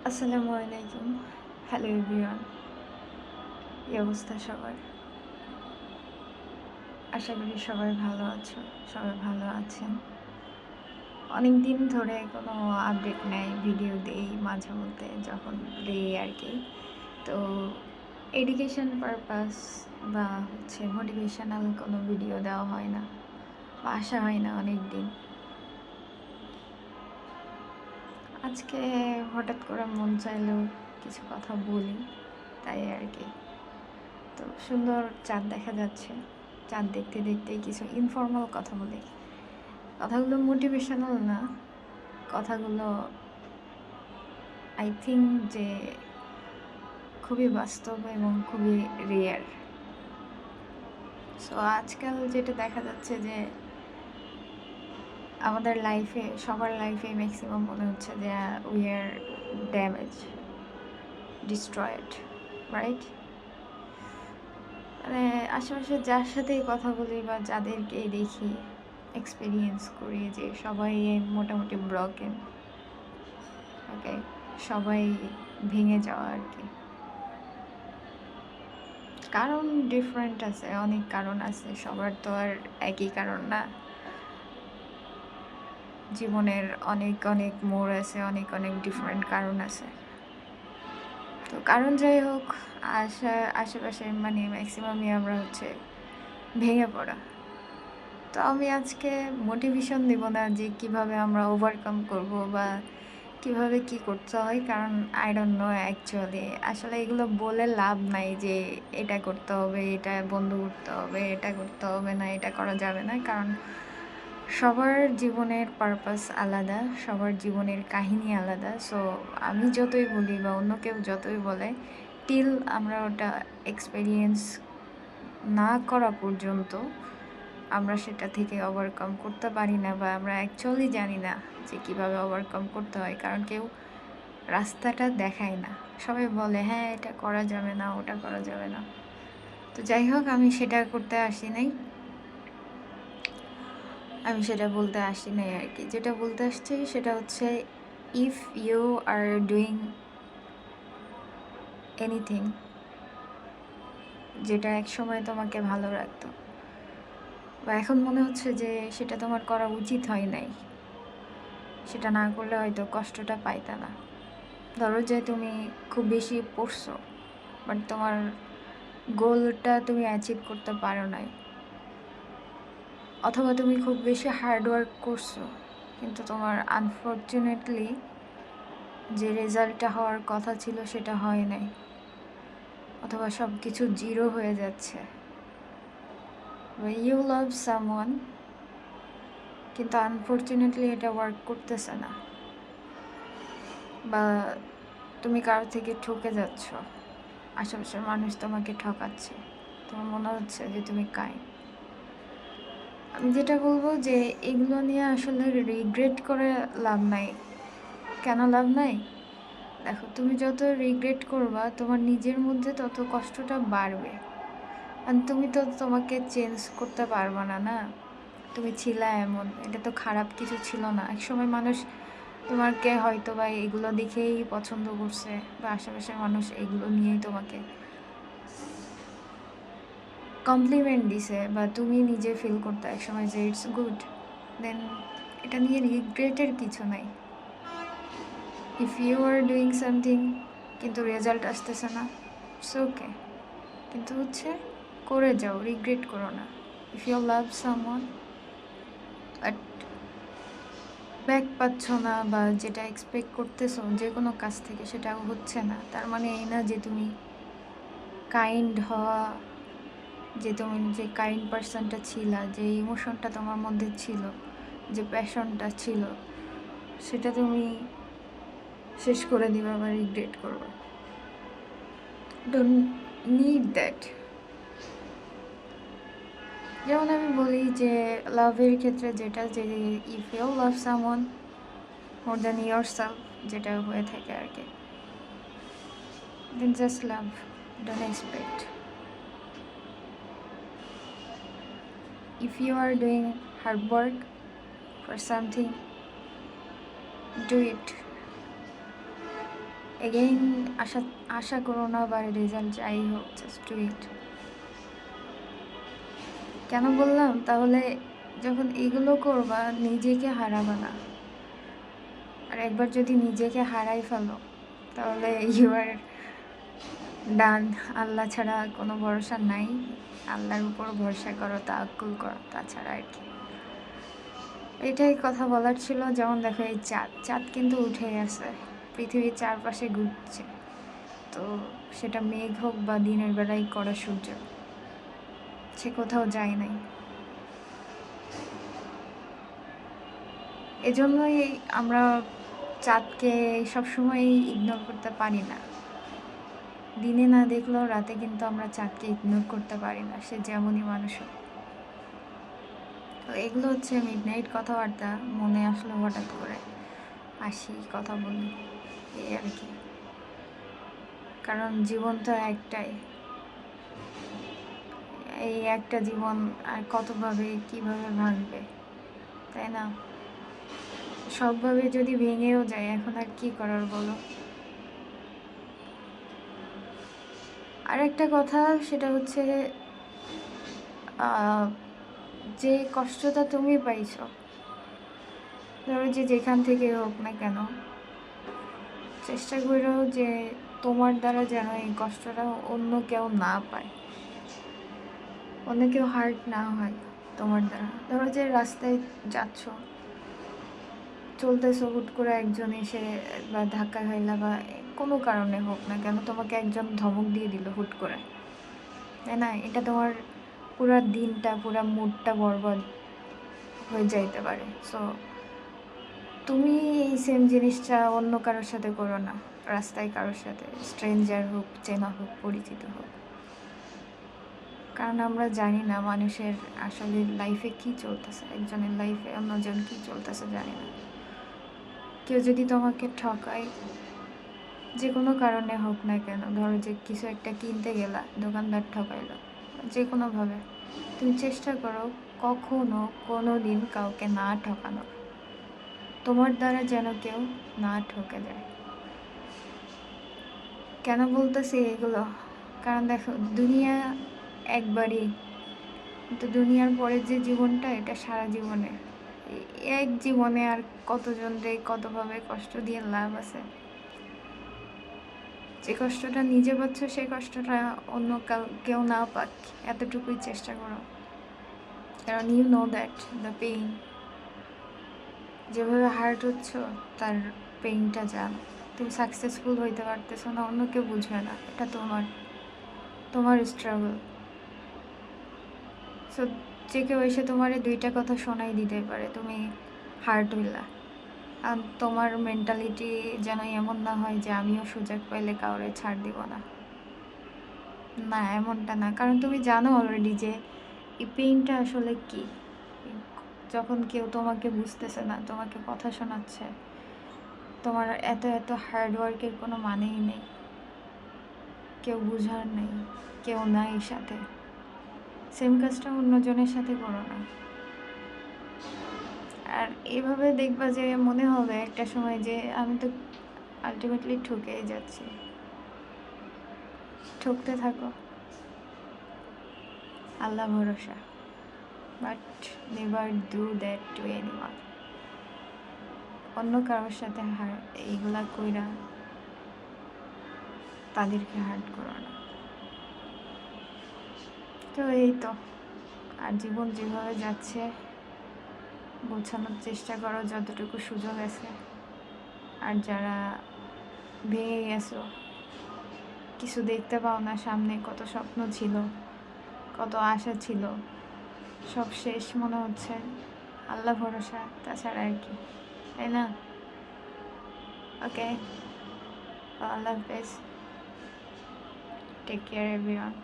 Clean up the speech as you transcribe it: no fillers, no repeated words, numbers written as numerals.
আসসালামু আলাইকুম। Hello everyone. কি অবস্থা সবার? আশা করি সবাই ভালো আছো, সবাই ভালো আছেন। অনেক দিন ধরে কোনো আপডেট নেই, ভিডিও দেই মাঝে মধ্যে যখন দেই আর কি। তো এডুকেশন পারপাস বা মোটিভেশনাল কোনো ভিডিও দেওয়া হয় না বা আসা হয় না অনেক দিন। আজকে হঠাৎ করে মন চাইলো কিছু কথা বলি, তাই আর কি। তো সুন্দর চাঁদ দেখা যাচ্ছে। চাঁদ দেখতে দেখতে কিছু ইনফর্মাল কথা বলি। কথাগুলো মোটিভেশনাল না, কথাগুলো আই থিঙ্ক যে খুবই বাস্তব এবং খুবই রেয়ার। সো আজকাল যেটা দেখা যাচ্ছে যে আমাদের লাইফে, সবার লাইফে ম্যাক্সিমাম মনে হচ্ছে যে we are damage, destroyed, right? মানে আশেপাশে যার সাথেই কথা বলি বা যাদেরকে দেখি, এক্সপিরিয়েন্স করি যে সবাই মোটামুটি ব্রকেন। ওকে, সবাই ভেঙে যাওয়া আর কি। কারণ ডিফারেন্ট আছে, অনেক কারণ আছে, সবার তো আর একই কারণ না। জীবনের অনেক অনেক মোড় আছে, অনেক অনেক ডিফারেন্ট কারণ আছে। তো কারণ যাই হোক, আশেপাশে মানে ম্যাক্সিমামই আমরা ভেঙে পড়া। তো আমি আজকে মোটিভেশন দেব না যে কিভাবে আমরা ওভারকাম করব বা কিভাবে কি করতে হয়, কারণ আই ডোন্ট নো অ্যাকচুয়ালি। আসলে এগুলো বলে লাভ নাই যে এটা করতে হবে, এটা বন্ধ করতে হবে, এটা করতে হবে না, এটা করা যাবে না। কারণ সবার জীবনের পারপাস আলাদা, সবার জীবনের কাহিনী আলাদা। সো আমি যতই বলি বা অন্য কেউ যতই বলে, টিল আমরা ওটা এক্সপেরিয়েন্স না করা পর্যন্ত আমরা সেটা থেকে ওভারকাম করতে পারি না, বা আমরা অ্যাকচুয়ালি জানি না যে কীভাবে ওভারকাম করতে হয়। কারণ কেউ রাস্তাটা দেখায় না, সবাই বলে হ্যাঁ এটা করা যাবে না, ওটা করা যাবে না। তো যাই হোক, আমি সেটা করতে আসি নাই, আমি সেটা বলতে আসি নাই আর কি। যেটা বলতে আসছি সেটা হচ্ছে, if you are doing anything যেটা এক সময় তোমাকে ভালো রাখতো, বা এখন মনে হচ্ছে যে সেটা তোমার করা উচিত হয় নাই, সেটা না করলে হয়তো কষ্টটা পাইতা না। ধরো যে তুমি খুব বেশি পড়ছো, বাট তোমার গোলটা তুমি অ্যাচিভ করতে পারো নাই, অথবা তুমি খুব বেশি হার্ডওয়ার্ক করছো কিন্তু তোমার আনফর্চুনেটলি যে রেজাল্টটা হওয়ার কথা ছিল সেটা হয় নাই, অথবা সব কিছু জিরো হয়ে যাচ্ছে। ইউ লাভ সামওয়ান, কিন্তু আনফর্চুনেটলি এটা ওয়ার্ক করতেছে না, বা তুমি কারো থেকে ঠকে যাচ্ছ, আশেপাশের মানুষ তোমাকে ঠকাচ্ছে, তোমার মনে হচ্ছে যে তুমি কাইন্ড। আমি যেটা বলবো যে এগুলো নিয়ে আসলে রিগ্রেট করে লাভ নাই। কেন লাভ নাই? দেখো, তুমি যত রিগ্রেট করবা তোমার নিজের মধ্যে তত কষ্টটা বাড়বে। আর তুমি তো তোমাকে চেঞ্জ করতে পারবা না, না? তুমি ছিলা এমন, এটা তো খারাপ কিছু ছিল না। একসময় মানুষ তোমাকে হয়তো বা এগুলো দেখেই পছন্দ করছে, বা আশেপাশের মানুষ এগুলো নিয়েই তোমাকে কমপ্লিমেন্ট দিছে, বা তুমি নিজে ফিল করতে একসময় যে ইটস গুড, দেন এটা নিয়ে রিগ্রেটের কিছু নাই। If you are doing something কিন্তু রেজাল্ট আসতেছে না, ইটস ওকে, কিন্তু করে যাও, রিগ্রেট করো না। If you love someone but back পাচ্ছ না, বা যেটা এক্সপেক্ট করতেছো যে কোনো কাজ থেকে সেটা হচ্ছে না, তার মানে এই না যে তুমি কাইন্ড হওয়া, যে তুমি যে কাইন্ড পার্সনটা ছিলা, যে ইমোশনটা তোমার মধ্যে ছিল, যে প্যাশনটা ছিল, সেটা তুমি শেষ করে দিবা বা রিগ্রেট করবা। Don't need that. যেমন আমি বলি যে লাভের ক্ষেত্রে যেটা, যে if you love someone more than yourself, যেটা হয়ে থাকে আর কি, then just love, don't expect. If you are doing hard work for something, do it. Again আশা আশা করো না, বা রেজাল্ট যাই হোক, জাস্ট ডু ইট। কেন বললাম? তাহলে যখন এগুলো করবা নিজেকে হারাবা না। আর একবার যদি নিজেকে হারাই ফেলো তাহলে ইউ আর ডান। আল্লাহ ছাড়া কোনো ভরসা নাই। আল্লাহর উপর ভরসা করো, তাওয়াক্কুল করো, তাছাড়া আর কি। এটাই কথা বলার ছিল। যেমন দেখো, এই চাঁদ চাঁদ কিন্তু উঠে গেছে, পৃথিবীর চারপাশে ঘুরছে। তো সেটা মেঘ হোক বা দিনের বেলায় করা সূর্য, সে কোথাও যায় নাই। এজন্যই আমরা চাঁদকে সবসময় ইগনোর করতে পারি না। দিনে না দেখলেও রাতে কিন্তু আমরা চাঁদকে ইগনোর করতে পারি না, সে যেমনই মানুষ হোক। তো এগুলো হচ্ছে মিডনাইট কথাবার্তা, মনে আসলে হঠাৎ করে আসি কথা বলি, এই আর কি। কারণ জীবন তো একটাই, এই একটা জীবন আর কতভাবে কিভাবে ভাঙবে, তাই না? সবভাবে যদি ভেঙেও যায়, এখন আর কি করার বলো? আর একটা কথা, সেটা হচ্ছে যে কষ্টটা তুমি পাইছো, ধরো যে যেখান থেকে হোক না কেন, চেষ্টা করো যে তোমার দ্বারা যেন এই কষ্টটা অন্য কেউ না পায়, অন্য কেউ হার্ট না হয় তোমার দ্বারা। ধরো যে রাস্তায় যাচ্ছ, চলতেছো, হুট করে একজন এসে বা ধাক্কা খাইলা বা কোনো কারণে হোক না কেন, তোমাকে একজন ধমক দিয়ে দিল হুট করে, তাই না? এটা তোমার পুরা দিনটা, পুরা মুডটা বরবাদ হয়ে যাইতে পারে। সো তুমি এই সেম জিনিসটা অন্য কারোর সাথে করো না, রাস্তায় কারোর সাথে, স্ট্রেঞ্জার হোক, চেনা হোক, পরিচিত হোক। কারণ আমরা জানি না মানুষের আসলে লাইফে কি চলতেছে, একজনের লাইফে অন্যজন কি চলতেছে জানি না। কেউ যদি তোমাকে ঠকায়, যে কোনো কারণে হোক না কেন, ধরো যে কিছু একটা কিনতে গেলা, দোকানদার ঠকাইলো, যে কোনোভাবে, তুমি চেষ্টা করো কখনো কোনো দিন কাউকে না ঠকানোর, তোমার দ্বারা যেন কেউ না ঠকে যায়। কেন বলতেছি এগুলো? কারণ দেখো, দুনিয়া একবারই, কিন্তু দুনিয়ার পরের যে জীবনটা, এটা সারা জীবনে। এক জীবনে আর কতজনরে কতভাবে কষ্ট দিয়ে লাভ আছে? যে কষ্টটা নিজে পাচ্ছ, সেই কষ্টটা অন্য কেউ না পাক, এতটুকুই চেষ্টা করো। কারণ you know that the pain, যেভাবে হার্ট হচ্ছ তার পেইনটা জানো। তুমি সাকসেসফুল হইতে পারতেছো না, অন্য কেউ বুঝবে না, এটা তোমার স্ট্রাগল। সো যে কেউ এসে তোমার দুইটা কথা শোনাই দিতে পারে, তুমি হার্ট হইলা। আর তোমার মেন্টালিটি যেন এমন না হয় যে আমিও সুযোগ পাইলে কাউরে ছাড় দিব না। না, এমনটা না। কারণ তুমি জানো অলরেডি যে এই পেইনটা আসলে কি। যখন কেউ তোমাকে বুঝতেছে না, তোমাকে কথা শোনাচ্ছে, তোমার এত এত হার্ডওয়ার্কের কোনো মানেই নেই, কেউ বুঝার নেই, কেউ নাই সাথে, সেম কাজটা অন্যজনের সাথে করো না। আর এভাবে দেখবা যে মনে হবে একটা সময় যে আমি তো আলটিমেটলি ঠকেই যাচ্ছি। ঠকতে থাকো, আল্লাহ ভরসা, but never do that two anyone. অন্য কারোর সাথে এইগুলা কইরা তাদেরকে হার্ট করো না। তো এই তো, আর জীবন যেভাবে যাচ্ছে গোছানোর চেষ্টা করো যতটুকু সুযোগ আছে। আর যারা ভেঙে গেছো, কিছু দেখতে পাও না সামনে, কত স্বপ্ন ছিল, কত আশা ছিল, সব শেষ মনে হচ্ছে, আল্লাহ ভরসা, তাছাড়া আর কি, তাই না? ওকে, আল্লাহ হাফেজ, টেক কেয়ার এভরিওয়ান।